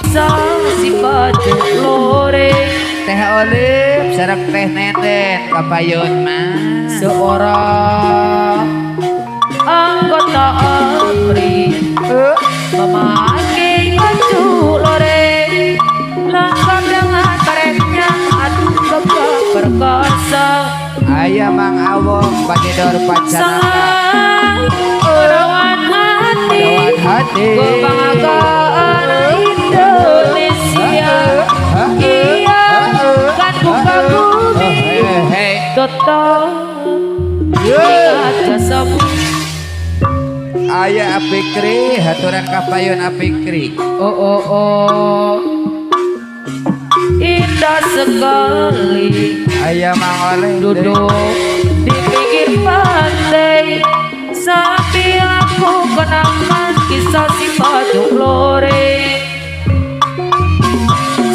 kisah si baju lore teh olip sareng teh neten kapayun mah seorang anggota ABRI memakai baju lore lengkap dengan karetnya aduh gagah perkasa aya Mang Awong Bagedor Pancanaka Rawan hati kebanggaan Indonesia iya kan buka bumi tetap aja sabu aya Apikri haturan kapayun Apikri oh indah sekali aya Mang Oleh duduk di pinggir pantai sambil aku kenangkan kisah si baju lore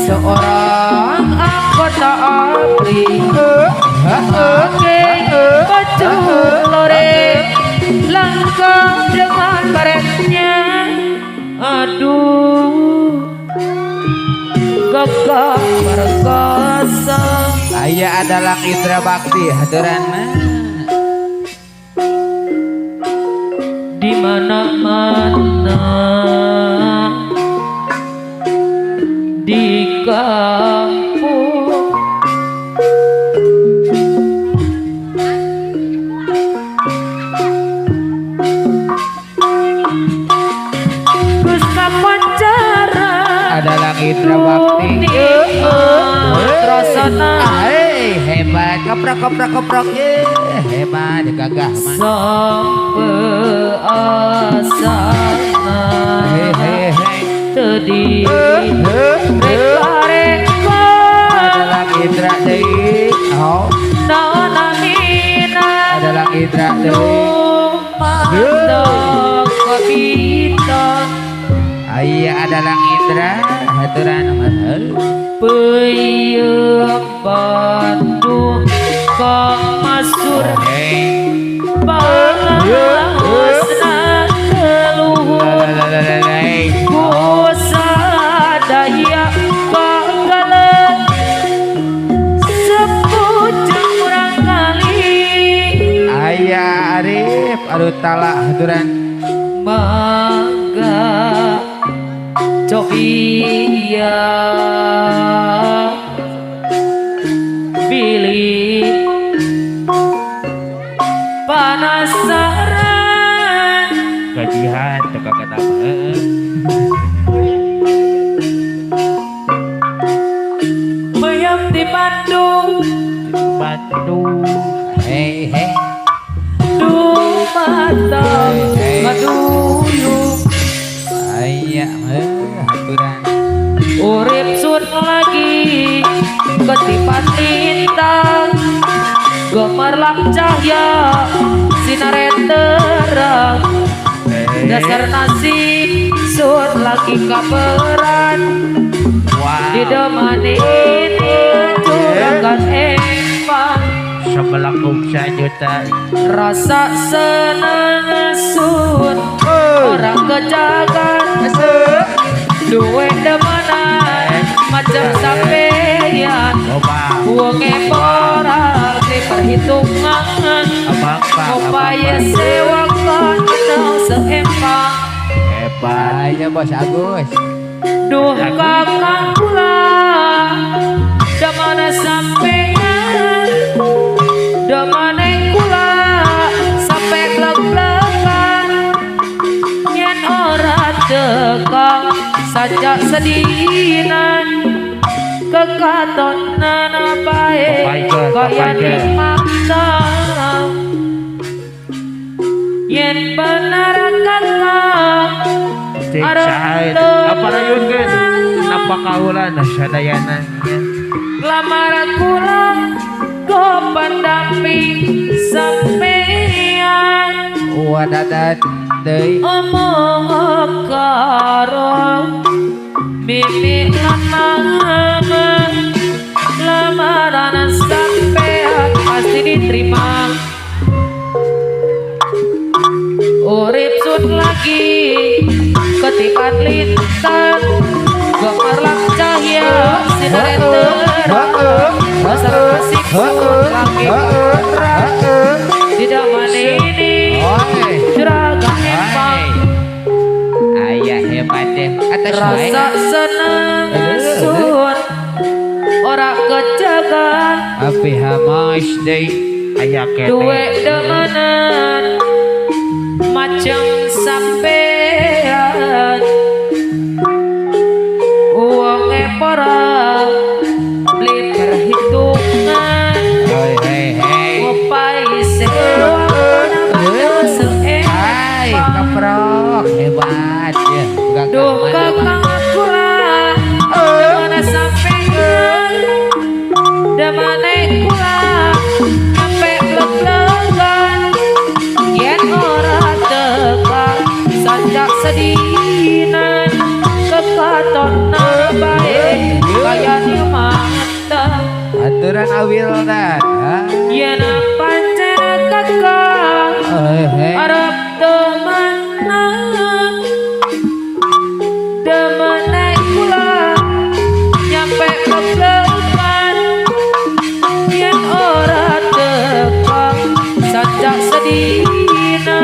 seorang anggota ABRI pakai baju lore lengkap dengan karetnya aduh gagah perkasa aya adalah Indra Bakti haturan mah di mana-mana di kampung Rusta Pancara adalah Indra Bakti Trasana hebat koprok hebat gagah mah sampai asana tadi reka-reka adalah Indra deui naonamina adalah Indra deui lumandang kabita aya adalah Indra haturan mah peuyeum Bandung kamasur pangaosna teluhur kusadaya kagaleun sepujeng urang kali aya Arif Arutala haturan mangga cobiya pilih penasaran gajihan teka kenapa mayam di Bandung hei dumatang maduyung aya haturan urip sun lagi ketipan lintang gemerlap cahya sinar terang dasar nasib sun lagi kaperan didemanin juragan empang sebelakung sajuta rasa senang sun orang kejagan duwe demenan macam sampeyan uangnya porang di perhitungan upaya sewa kenal seempang hebat ya Bos Agus duh kakang kula damana sampeyan damana kula sampe glek-glekan yen ora tekang sajak sedinan kekatonan bae kaya dimaksa yen bener kakang Syahid apa rayunkeun napa kaulan sadayana lamar kula go pendamping sampeyan wadadat deui omong karo mimi lamaran sampeyan pasti diterima urip sun lagi ketipan lintang gemerlap cahya sinar terang sareng kasih langit tidak mana ini juragan empang ayah hebat deh atas rasa senang sun ora kejagan api hamas deh ayah kene duwe demenan macam sampean uangnya para beli perhitungan ngopai sewa namanya hai keprok hebat ya duh kakang kurang mana sampean damane kurang sampai blek-blekan yen ora teka sajak sedinan kekaton bae kaya ni mantap aturan awil dan yen pancen kakang arep temenan demene kula nyampe keblekan yen ora teka sajak sedina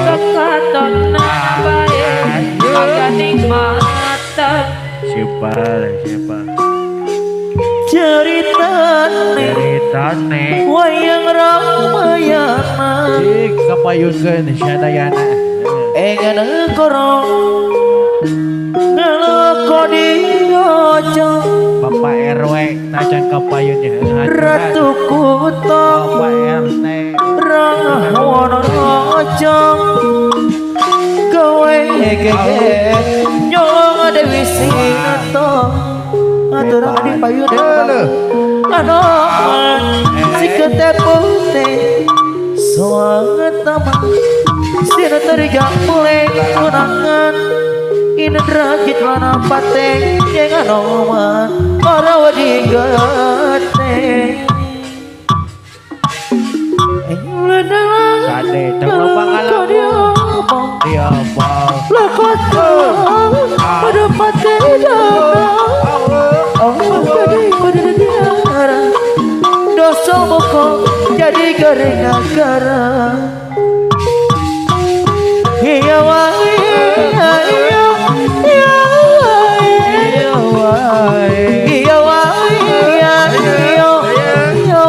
kekaton bae kaya nikmatan siapa ceritane wayang ramayana kapayunkeun sadayana engan korong ngeloko di ojo Bapak RW najan kapayunnya ratu kuto Bapak RT rahono ojo gawe gege nyolong dewi sinato aturan di payun anoman si ketepute soangan taman sina teriga mulai kunangan ina dragit lana pateng yang anoman para wadigate kade coba pangalaman dia bau lakot pada pateng dosa moko jadi garing agara iya wae iya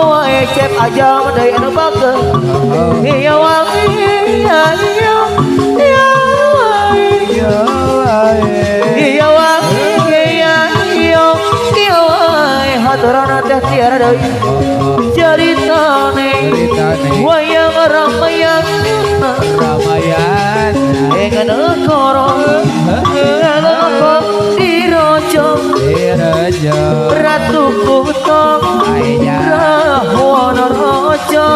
wae cep aja dari anu bager iya wae iya wae haturana teh tiara deui ceritane wayang ramayan engan korong ngeloko dirojo ratu kuto rahono rojo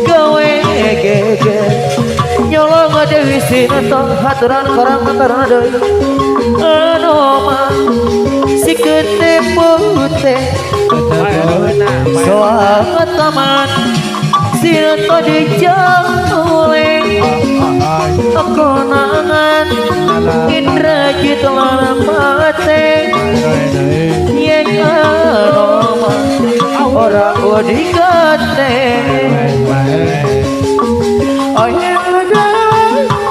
gawe gege nyolong dewi sinato haturan korang karena deui anoman si ketepute soal taman sinato dijang oleh konangan indra jitolana pateng yang anoman ora odigate ayah ada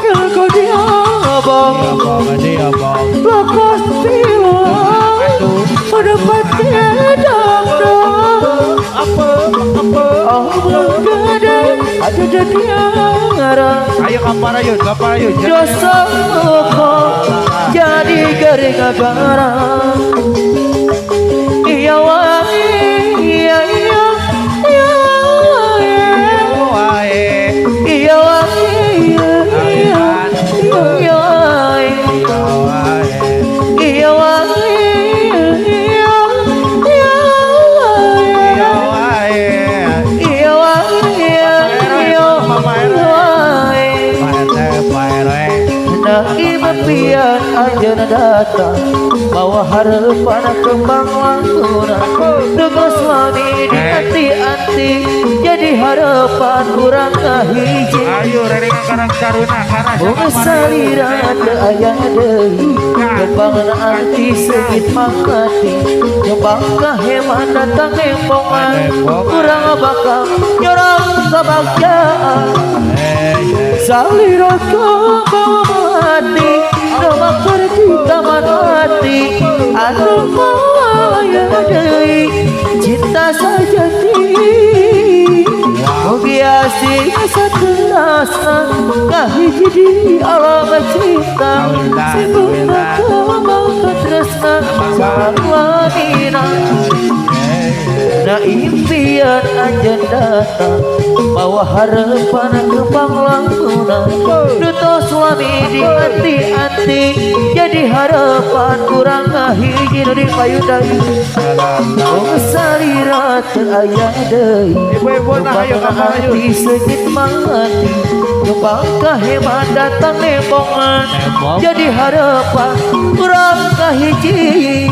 yang kau diabang lakas bilang pada patedang ada jadiara ayo kaparayun dosa kok jadi garing agara iya wae iya impian anjeunna datang bawa harapan kembang wangguna Dukus wani di anti-anti hati jadi harapan kurang kahiji. Ayo rerengan karang caruna karena Bunga saliran teu aya deui Kembang arti segit mangati Kembang kaheman datang empongan Kurang bakal nyorang kebahagiaan Salira kembang hati Nama pergi taman hati Anu maya deui cinta sajati Mugi asih saterasna kahiji di alam cinta Semoga kembang katresna sarwanina Na impian anjeun datang bawa harapan kembang langguna Duto suami di hati-hati jadi harapan kurang ngahiji nu di payudai Bunga salira teu aya deui ibu-ibu nah ayo kamar ayo. hati segit mangati Kembang kaheman datang nembongan jadi harapan kurang kahiji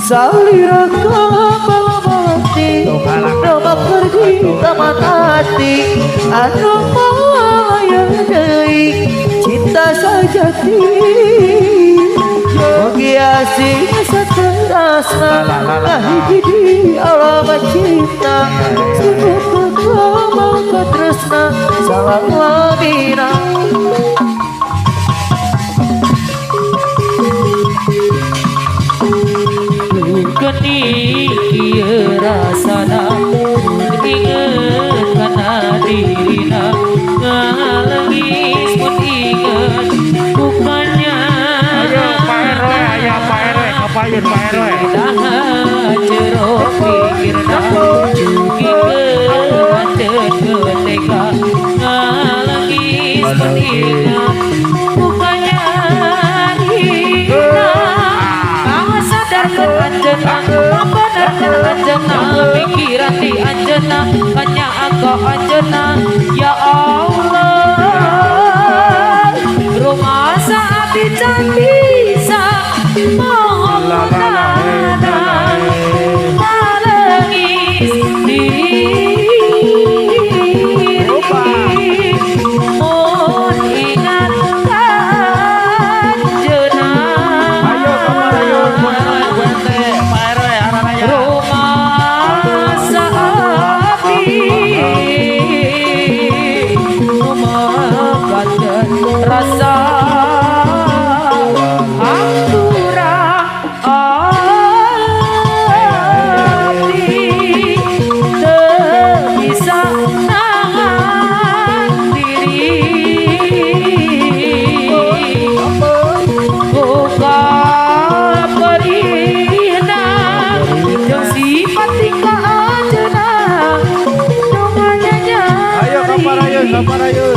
Salira kembang mati Nama pergi taman hati Anu maya deui cinta sajati Mugi asih saterasna kahiji di alam cinta Semoga kembang katresna salang lamina Geni kieu rasana inget kana dirina ngalengis pun inget bukannya Ayo Pak RW aya Pak RW kapayun Pak RW. jero pikirna inget lanceut ketika ngalengis pun inget bukannya dirina sadarkan anjeunna membenarkan anjeunna pikiran di anjeunna hanya engkau anjeunna ya Allah rumasa abdi can bisa mohonana ngalengis diri mun ingat anjeunna Ayo kamar ayo wente Pak RW aranaya. rumah sapi memakan rasa hampura hati teu bisa nahan diri buka perihna yang sifati ka anjeunna donganya nyari Ayo kamar ayo kamar ayo.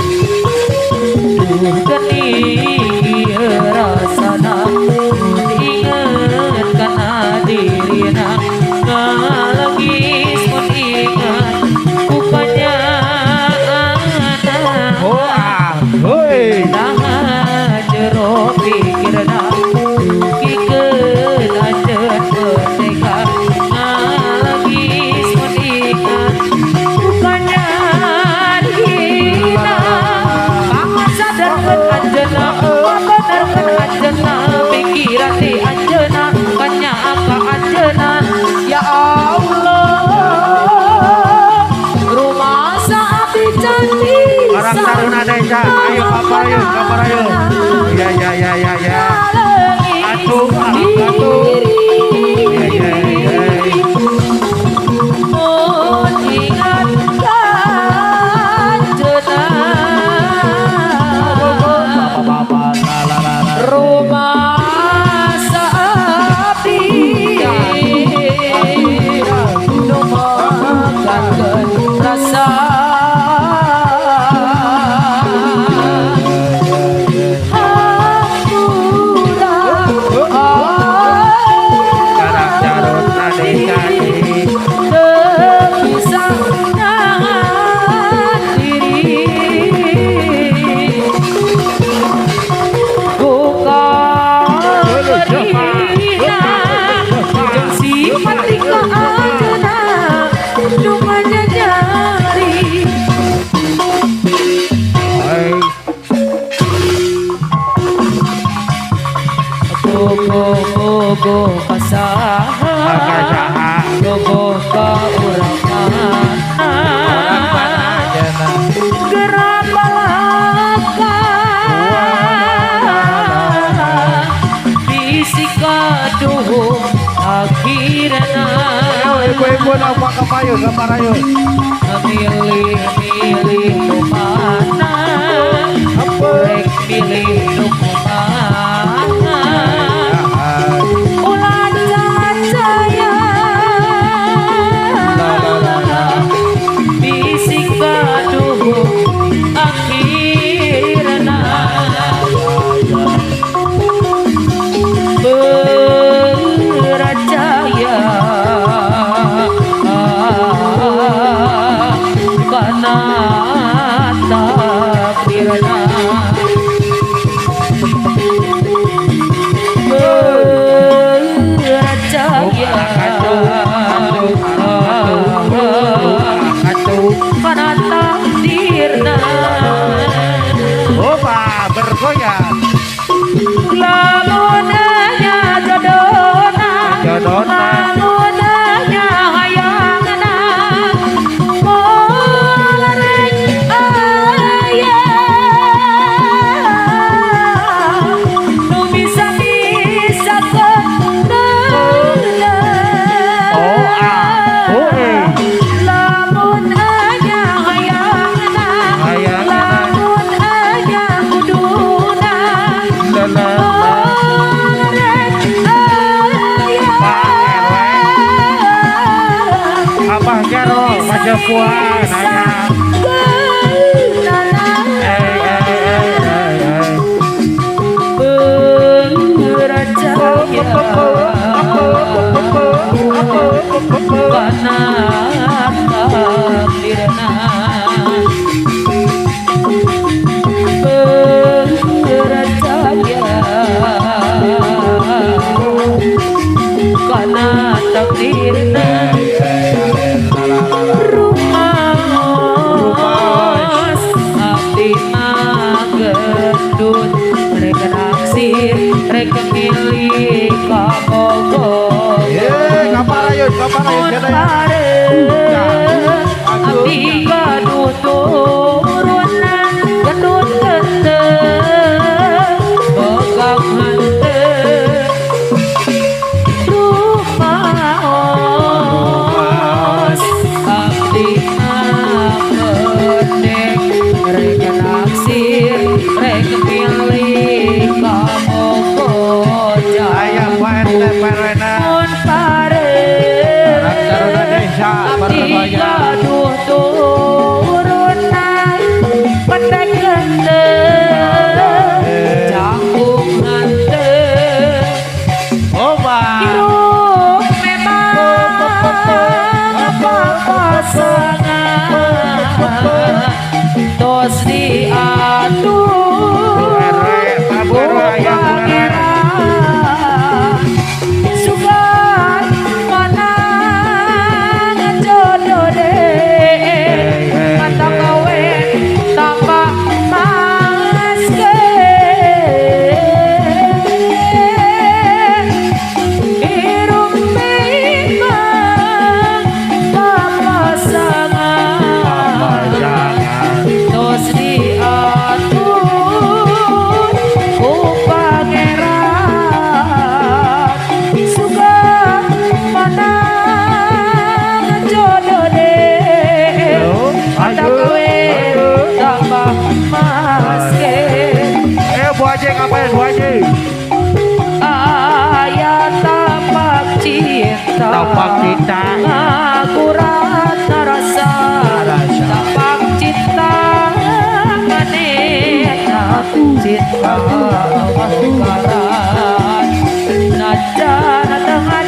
geni ieu rasana inget kana dirina ngalengis mun ingat bukannya Hoi. nah jero pikirna pikeun anjeun ketika ngalengis mun ingat bukannya dihina banget sadarkeun anjeunna membenarkan anjeunna pikiran di anjeunna kanya ka anjeunna ya Allah rumasa abdi can Karang caruna desa. Ayo kamar ayo kamar ayo. Ya ya ya ya ya. Atuh atuh. Ya ya ya. Mun ingat anjeunna Bapak la rumah sapi nu mengangkat rasa Bogo kasaha Bogo ka urang mana Gerak balaka Bisik kaduh akhirna Ibu-ibu nama kapayun, kaparayun. Milih mana Rek milih mana Ulah saya Bisik kaduh akhirna Berjaya Karena takdirna Berjaya Karena takdirna Opa, bergoyang. Lamunnya jodona Jodona. Lamunnya hayangna Molarek ayah Nu bisa-bisa kenana Lamun aja hayangna Lamun aja kuduna Abah Jaro, Baca Puan, ayah. Karena takdirna Rumahos abdi magendut Mereka naksir, mereka milih kabogo Kaparayun, abdi gaduh turunan gendut gendeng Bogang hanteng Rumahos abdi magendeng Mereka naksir, mereka milih kabogo Ayah Puan, Perwena. Mun pare Taruna Desa, abdi gaduh turunan pendek gendeng canggung hanteng Opa. hirup memang pasangan tos diatur sugan manang jodoh deh mata kawin tambah mas hirup memang pasangan tos diatur ku pangeran sugan manang jodoh deh mata kawin tambah mas Bu Haji ngapain Bu Haji? ayat tapak cinta Tapak cinta. akurat rasa tapak cinta manehna cinta bakaran najan tengah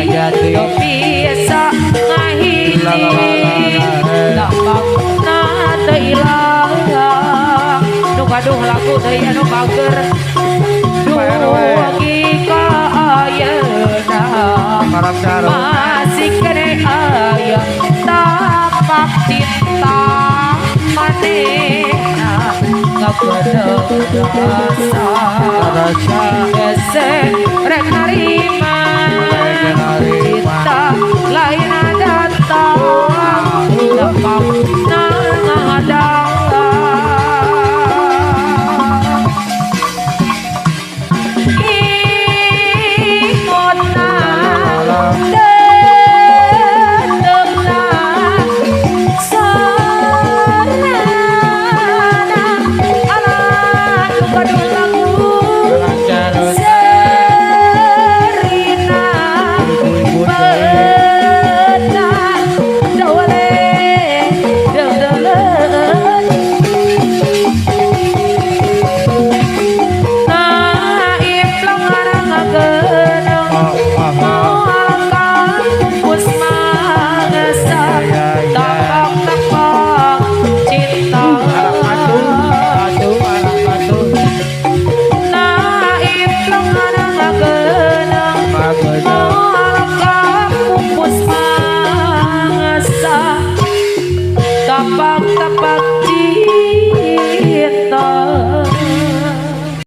jadi yo biasa ngahiji tapak na teilang nu gaduh laku deui anu bager dugi ka ayeuna Marap Jaro. masih kene aya tapak cinta manehna bener rasa rasa gesek rek narima cinta lain datang depak nang ada tapak-tapak